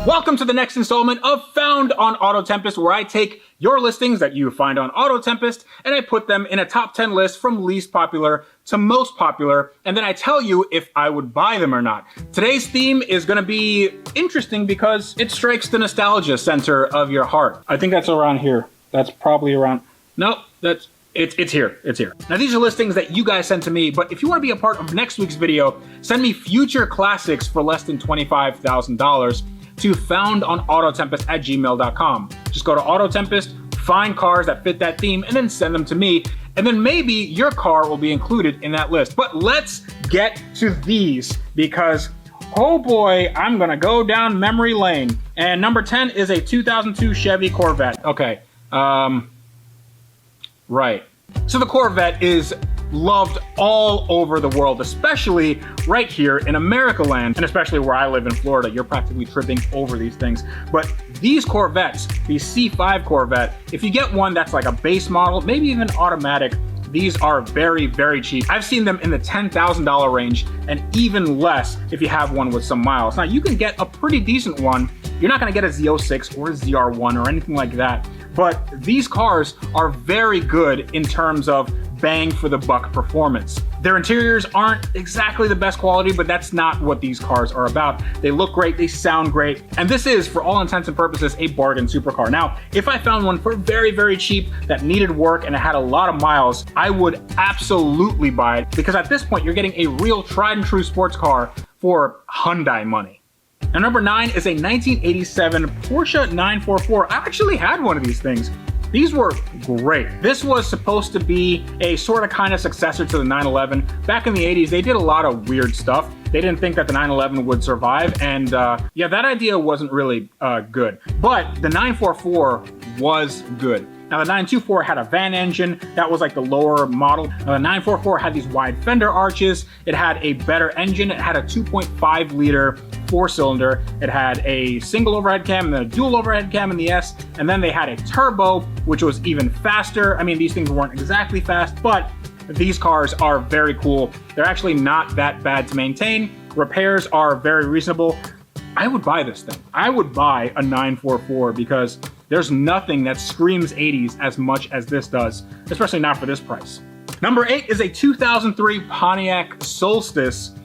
Welcome to the next installment of Found on AutoTempest, where I take your listings that you find on AutoTempest and I put them in a top 10 list from least popular to most popular, and then I tell you if I would buy them or not. Today's theme is going to be interesting because it strikes the nostalgia center of your heart. I think that's around here. That's probably around... No, that's... It's here. It's here. Now, these are listings that you guys sent to me, but if you want to be a part of next week's video, send me future classics for less than $25,000 to FoundOnAutoTempest@gmail.com. Just go to AutoTempest, find cars that fit that theme, and then send them to me, and then maybe your car will be included in that list. But let's get to these, because oh boy, I'm gonna go down memory lane. And number 10 is a 2002 Chevy Corvette. Okay, right. So the Corvette is loved all over the world, especially right here in America land, and especially where I live in Florida. You're practically tripping over these things. But these Corvettes, the C5 Corvette, if you get one that's like a base model, maybe even automatic, these are very, very cheap. I've seen them in the $10,000 range and even less if you have one with some miles. Now, you can get a pretty decent one. You're not gonna get a Z06 or a ZR1 or anything like that, but these cars are very good in terms of bang for the buck performance. Their interiors aren't exactly the best quality, but that's not what these cars are about. They look great, they sound great, and this is, for all intents and purposes, a bargain supercar. Now, if I found one for very, very cheap that needed work and it had a lot of miles, I would absolutely buy it, because at this point, you're getting a real tried and true sports car for Hyundai money. Now, number 9 is a 1987 Porsche 944. I actually had one of these things. These were great. This was supposed to be a sort of kind of successor to the 911. Back in the 80s, they did a lot of weird stuff. They didn't think that the 911 would survive, and yeah, that idea wasn't really good. But the 944 was good. Now, the 924 had a van engine. That was like the lower model. Now, the 944 had these wide fender arches. It had a better engine. It had a 2.5 liter 4-cylinder. It had a single overhead cam and then a dual overhead cam in the S. And then they had a turbo, which was even faster. I mean, these things weren't exactly fast, but these cars are very cool. They're actually not that bad to maintain. Repairs are very reasonable. I would buy this thing. I would buy a 944 because there's nothing that screams 80s as much as this does, especially not for this price. Number 8 is a 2003 Pontiac Solstice.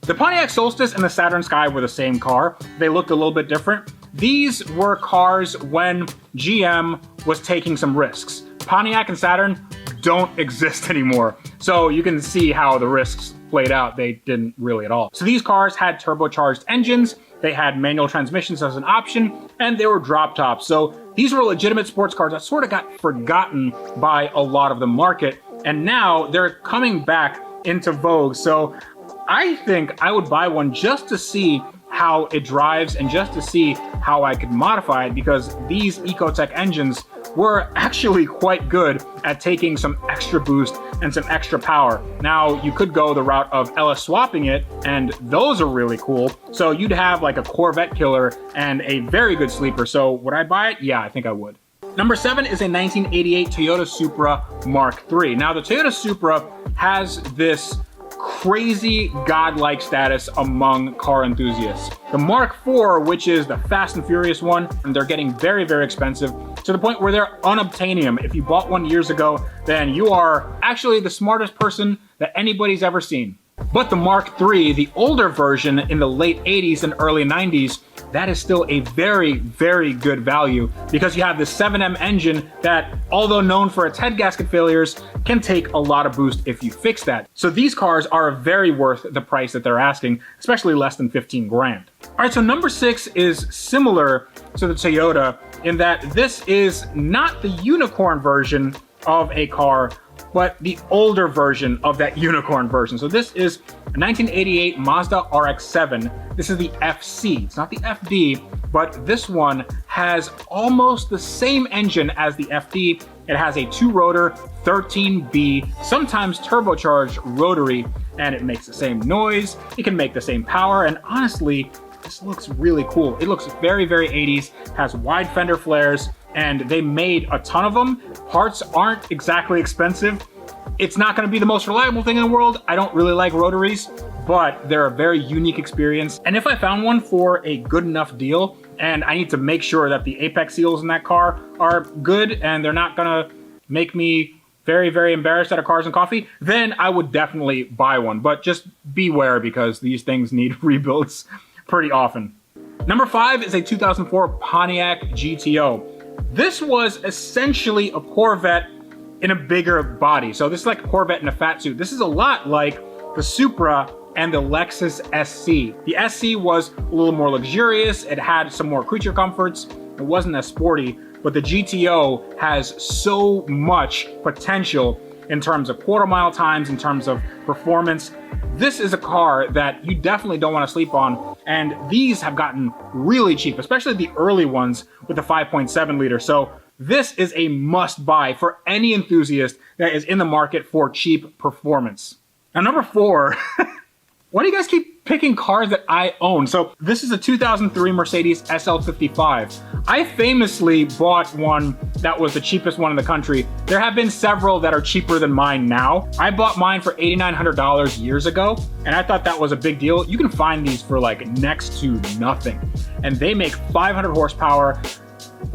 The Pontiac Solstice and the Saturn Sky were the same car. They looked a little bit different. These were cars when GM was taking some risks. Pontiac and Saturn don't exist anymore. So you can see how the risks played out. They didn't really at all. So these cars had turbocharged engines. They had manual transmissions as an option, and they were drop tops. So these were legitimate sports cars that sort of got forgotten by a lot of the market, and now they're coming back into vogue. So I think I would buy one just to see how it drives and just to see how I could modify it, because these Ecotec engines were actually quite good at taking some extra boost and some extra power. Now, you could go the route of LS swapping it, and those are really cool. So you'd have like a Corvette killer and a very good sleeper. So would I buy it? Yeah, I think I would. Number 7 is a 1988 Toyota Supra Mark III. Now, the Toyota Supra has this crazy godlike status among car enthusiasts. The Mark IV, which is the Fast and Furious one, and they're getting very, very expensive to the point where they're unobtainium. If you bought one years ago, then you are actually the smartest person that anybody's ever seen. But the Mark III, the older version in the late 80s and early 90s, that is still a very, very good value, because you have the 7M engine that, although known for its head gasket failures, can take a lot of boost if you fix that. So these cars are very worth the price that they're asking, especially less than 15 grand. All right, so number 6 is similar to the Toyota in that this is not the unicorn version of a car, but the older version of that unicorn version. So this is a 1988 Mazda RX-7. This is the FC. It's not the FD, but this one has almost the same engine as the FD. It has a 2-rotor 13B, sometimes turbocharged rotary, and it makes the same noise. It can make the same power, and honestly, this looks really cool. It looks very, very 80s, has wide fender flares, and they made a ton of them. Parts aren't exactly expensive. It's not going to be the most reliable thing in the world. I don't really like rotaries, but they're a very unique experience. And if I found one for a good enough deal, and I need to make sure that the apex seals in that car are good and they're not gonna make me very, very embarrassed at a Cars and Coffee, then I would definitely buy one. But just beware, because these things need rebuilds pretty often. Number 5 is a 2004 Pontiac GTO. This was essentially a Corvette in a bigger body. So this is like a Corvette in a fat suit. This is a lot like the Supra and the Lexus SC. The SC was a little more luxurious. It had some more creature comforts. It wasn't as sporty, but the GTO has so much potential in terms of quarter mile times, in terms of performance. This is a car that you definitely don't want to sleep on, and these have gotten really cheap, especially the early ones with the 5.7 liter. So this is a must buy for any enthusiast that is in the market for cheap performance. Now, number 4, why do you guys keep picking cars that I own? So this is a 2003 Mercedes SL55. I famously bought one that was the cheapest one in the country. There have been several that are cheaper than mine now. I bought mine for $8,900 years ago, and I thought that was a big deal. You can find these for like next to nothing. And they make 500 horsepower,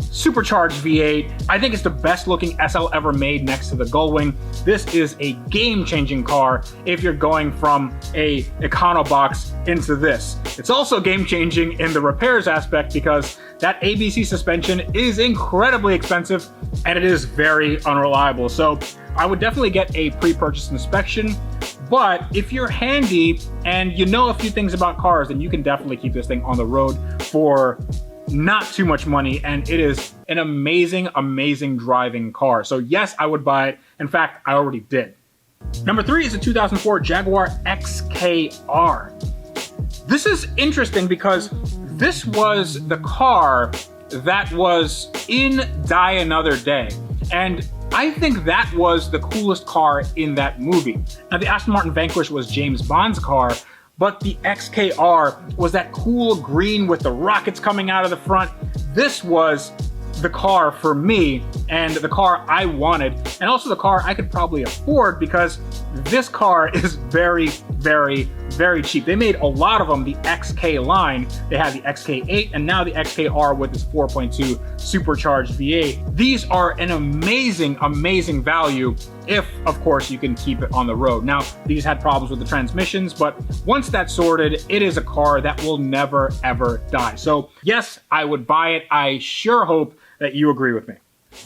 supercharged V8. I think it's the best looking SL ever made next to the Gullwing. This is a game-changing car if you're going from a Econobox into this. It's also game-changing in the repairs aspect because that ABC suspension is incredibly expensive and it is very unreliable. So I would definitely get a pre-purchase inspection. But if you're handy and you know a few things about cars, then you can definitely keep this thing on the road for not too much money, and it is an amazing, amazing driving car. So yes, I would buy it. In fact, I already did. Number 3 is a 2004 Jaguar XKR. This is interesting because this was the car that was in Die Another Day. And I think that was the coolest car in that movie. Now, the Aston Martin Vanquish was James Bond's car, but the XKR was that cool green with the rockets coming out of the front. This was the car for me and the car I wanted, and also the car I could probably afford because this car is very, very, very cheap. They made a lot of them, the XK line. They had the XK8 and now the XKR with its 4.2 supercharged V8. These are an amazing, amazing value if, of course, you can keep it on the road. Now, these had problems with the transmissions, but once that's sorted, it is a car that will never, ever die. So yes, I would buy it. I sure hope that you agree with me.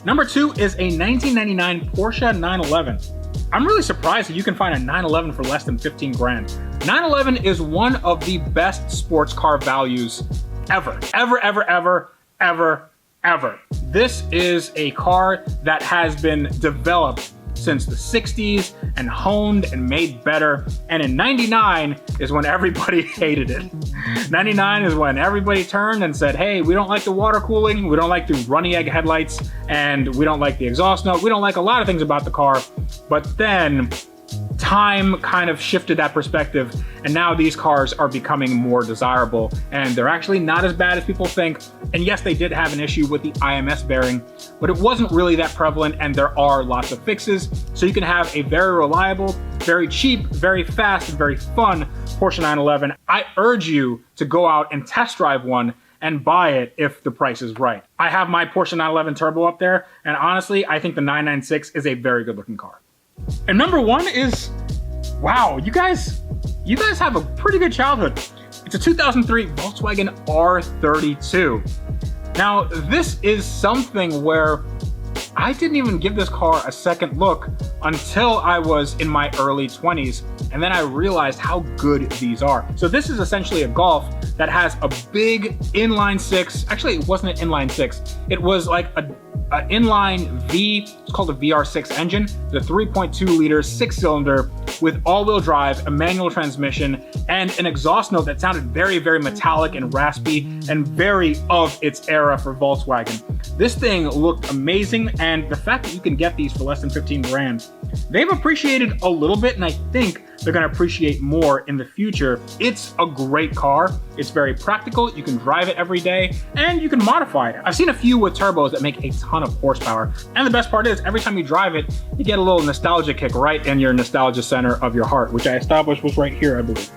Number 2 is a 1999 Porsche 911. I'm really surprised that you can find a 911 for less than 15 grand. 911 is one of the best sports car values ever, ever, ever, ever, ever, ever. This is a car that has been developed since the 60s and honed and made better. And in 99 is when everybody hated it. 99 is when everybody turned and said, hey, we don't like the water cooling, we don't like the runny egg headlights, and we don't like the exhaust note. We don't like a lot of things about the car. But then time kind of shifted that perspective, and now these cars are becoming more desirable, and they're actually not as bad as people think. And yes, they did have an issue with the IMS bearing, but it wasn't really that prevalent, and there are lots of fixes. So you can have a very reliable, very cheap, very fast, and very fun Porsche 911. I urge you to go out and test drive one and buy it if the price is right. I have my Porsche 911 Turbo up there, and honestly, I think the 996 is a very good looking car. And number 1 is, wow, you guys have a pretty good childhood. It's a 2003 Volkswagen R32. Now, this is something where I didn't even give this car a second look until I was in my early 20s, and then I realized how good these are. So this is essentially a Golf that has a big inline 6. Actually, it wasn't an inline 6. It was like an inline V, it's called a VR6 engine, the 3.2 liter 6-cylinder with all-wheel drive, a manual transmission, and an exhaust note that sounded very, very metallic and raspy and very of its era for Volkswagen. This thing looked amazing, and the fact that you can get these for less than 15 grand, they've appreciated a little bit, and I think they're gonna appreciate more in the future. It's a great car. It's very practical. You can drive it every day, and you can modify it. I've seen a few with turbos that make a ton of horsepower. And the best part is, every time you drive it, you get a little nostalgia kick right in your nostalgia center of your heart, which I established was right here, I believe.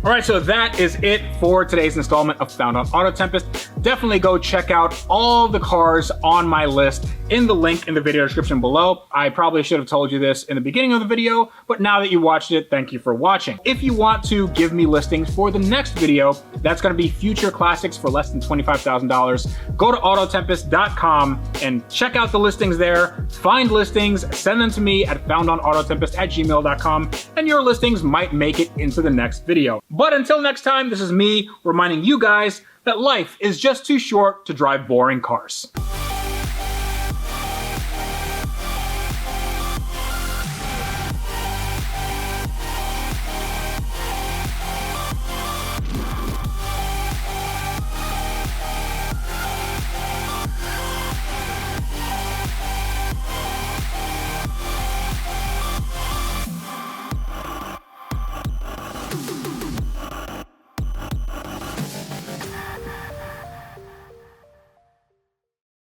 All right, so that is it for today's installment of Found on Auto Tempest. definitely go check out all the cars on my list in the link in the video description below. I probably should have told you this in the beginning of the video, but now that you watched it, thank you for watching. If you want to give me listings for the next video, that's gonna be future classics for less than $25,000, go to AutoTempest.com and check out the listings there, find listings, send them to me at FoundOnAutoTempest@gmail.com, and your listings might make it into the next video. But until next time, this is me reminding you guys that life is just too short to drive boring cars.